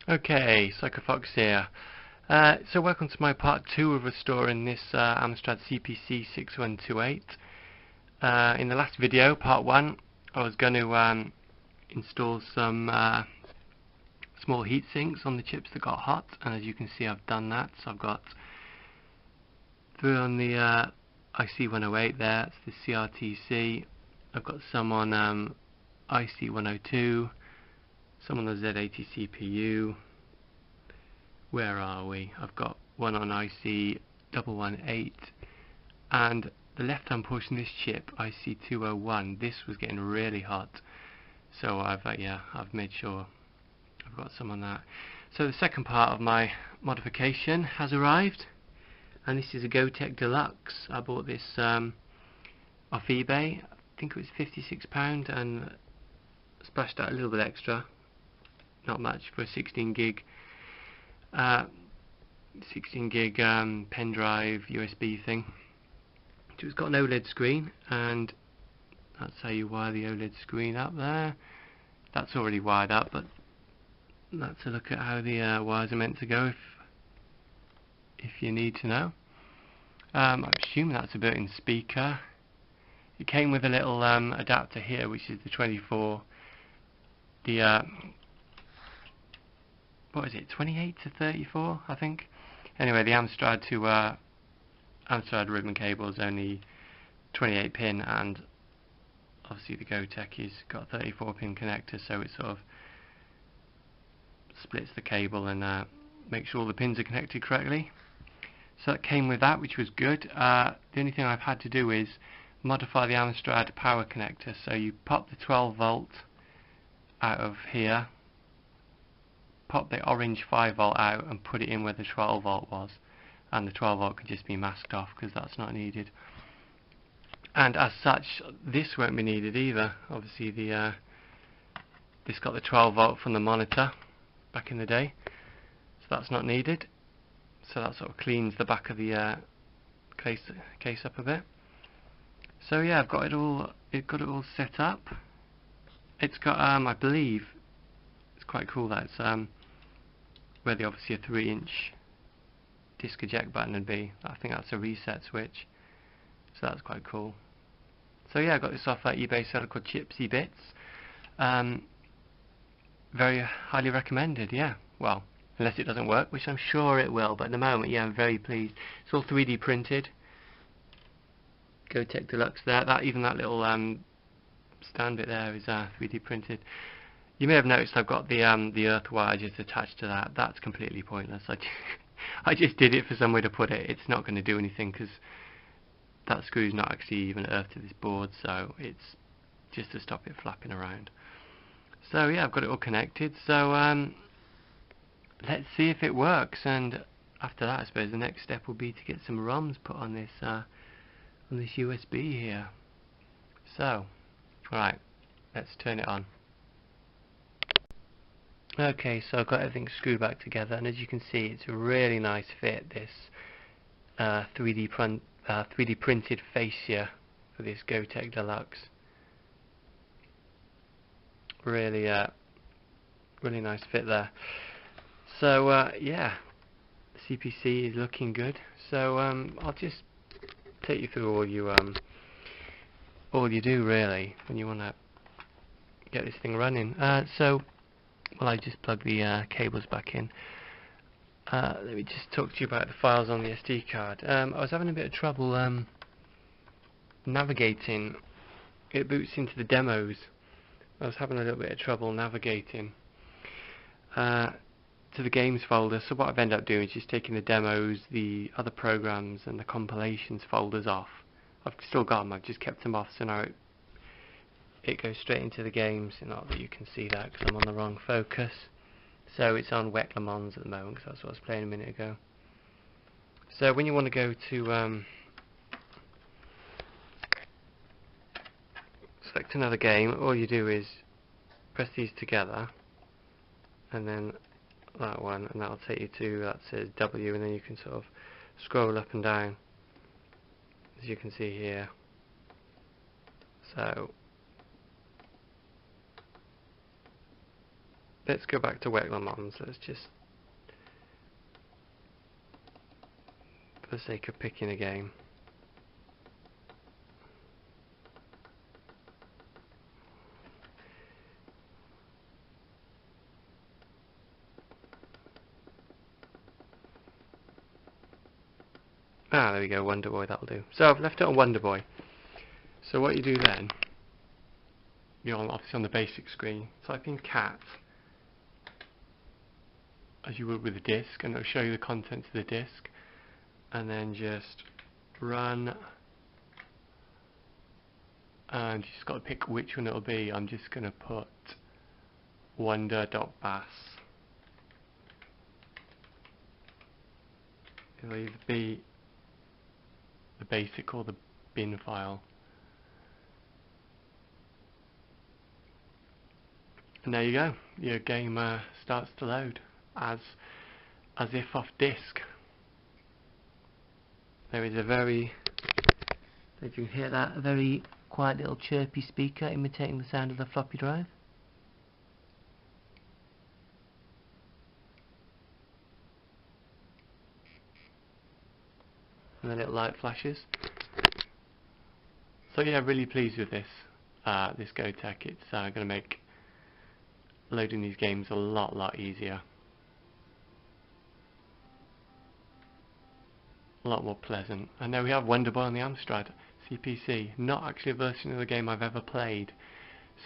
Okay, Psychofox here. So welcome to my part 2 of restoring this Amstrad CPC 6128. In the last video, part 1, I was going to install some small heat sinks on the chips that got hot, and as you can see I've done that. So I've got 3 on the IC108 there, that's the CRTC. I've got some on IC102, some on the Z80 CPU. Where are we? I've got one on IC118, and the left hand portion of this chip, IC201, this was getting really hot, so I've made sure I've got some on that. So the second part of my modification has arrived, and this is a Gotek Deluxe. I bought this off eBay. I think it was £56 and splashed out a little bit extra, not much, for a 16 gig pen drive USB thing. So it's got an OLED screen, and that's how you wire the OLED screen up there. That's already wired up, but let's look at how the wires are meant to go if you need to know. I'm assuming that's a built-in speaker. It came with a little adapter here, which is the 24, what is it, 28 to 34, I think. Anyway, the Amstrad to Amstrad ribbon cable is only 28 pin, and obviously the Gotek has got a 34 pin connector, so it sort of splits the cable and makes sure all the pins are connected correctly. So that came with that, which was good. The only thing I've had to do is modify the Amstrad power connector. So you pop the 12 volt out of here, pop the orange 5 volt out and put it in where the 12 volt was, and the 12 volt can just be masked off because that's not needed. And as such, this won't be needed either. Obviously this got the 12 volt from the monitor back in the day, so that's not needed. So that sort of cleans the back of the case up a bit. So yeah, I've got it all set up. It's got I believe it's quite cool that it's where the obviously a 3-inch disc eject button would be. I think that's a reset switch, so that's quite cool. So yeah, I got this off eBay seller called Chipsy Bits. Very highly recommended. Yeah, well, unless it doesn't work, which I'm sure it will, but at the moment, yeah, I'm very pleased. It's all 3D printed. Gotek Deluxe there. Even that little stand bit there is 3D printed. You may have noticed I've got the earth wire just attached to that. That's completely pointless. I just did it for some way to put it. It's not going to do anything because that screw's not actually even earthed to this board, so it's just to stop it flapping around. So yeah, I've got it all connected. So let's see if it works, and after that I suppose the next step will be to get some ROMs put on this USB here. So right, let's turn it on. Okay, so I've got everything screwed back together, and as you can see, it's a really nice fit, this 3D printed fascia for this Gotek Deluxe. Really really nice fit there. So yeah, the CPC is looking good. So I'll just take you through all you do really when you want to get this thing running. Well, I just plug the cables back in. Let me just talk to you about the files on the SD card. I was having a bit of trouble navigating. It boots into the demos. I was having a little bit of trouble navigating to the games folder, so what I've ended up doing is just taking the demos, the other programs and the compilations folders off. I've still got them, I've just kept them off, so now it goes straight into the games. Not that you can see that because I'm on the wrong focus. So it's on Wet Le Mans at the moment because that's what I was playing a minute ago. So when you want to go to select another game, all you do is press these together, and then that one, and that'll take you to, that says W, and then you can sort of scroll up and down, as you can see here. So let's go back to Weklemons. Let's just, for the sake of picking a game. Ah, there we go, Wonder Boy, that'll do. So I've left it on Wonder Boy. So what you do then, you're obviously on the basic screen, type in cat, as you would with a disk, and it'll show you the contents of the disk, and then just run, and you just got to pick which one it'll be. I'm just going to put wonder.bas. It'll either be the basic or the bin file. And there you go, your game starts to load as if off disk. There is a very, if you can hear that, a very quiet little chirpy speaker imitating the sound of the floppy drive. And the little light flashes. So yeah, really pleased with this this Gotek. It's going to make loading these games a lot easier, a lot more pleasant. I know we have Wonder Boy on the Amstrad CPC, not actually a version of the game I've ever played,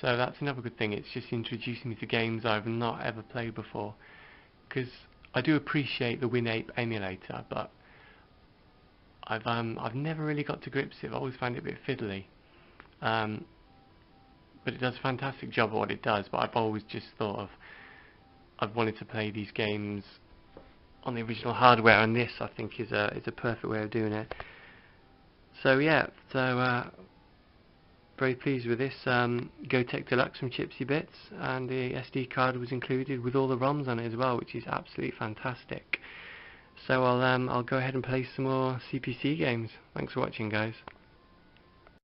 so that's another good thing. It's just introducing me to games I've not ever played before, because I do appreciate the WinApe emulator, but I've never really got to grips with it. I've always found it a bit fiddly. But it does a fantastic job of what it does, but I've always just thought of, I've wanted to play these games on the original hardware, and this I think is a perfect way of doing it. So yeah, very pleased with this Gotek Deluxe from Chipsy Bits, and the SD card was included with all the ROMs on it as well, which is absolutely fantastic. So I'll go ahead and play some more CPC games. Thanks for watching, guys.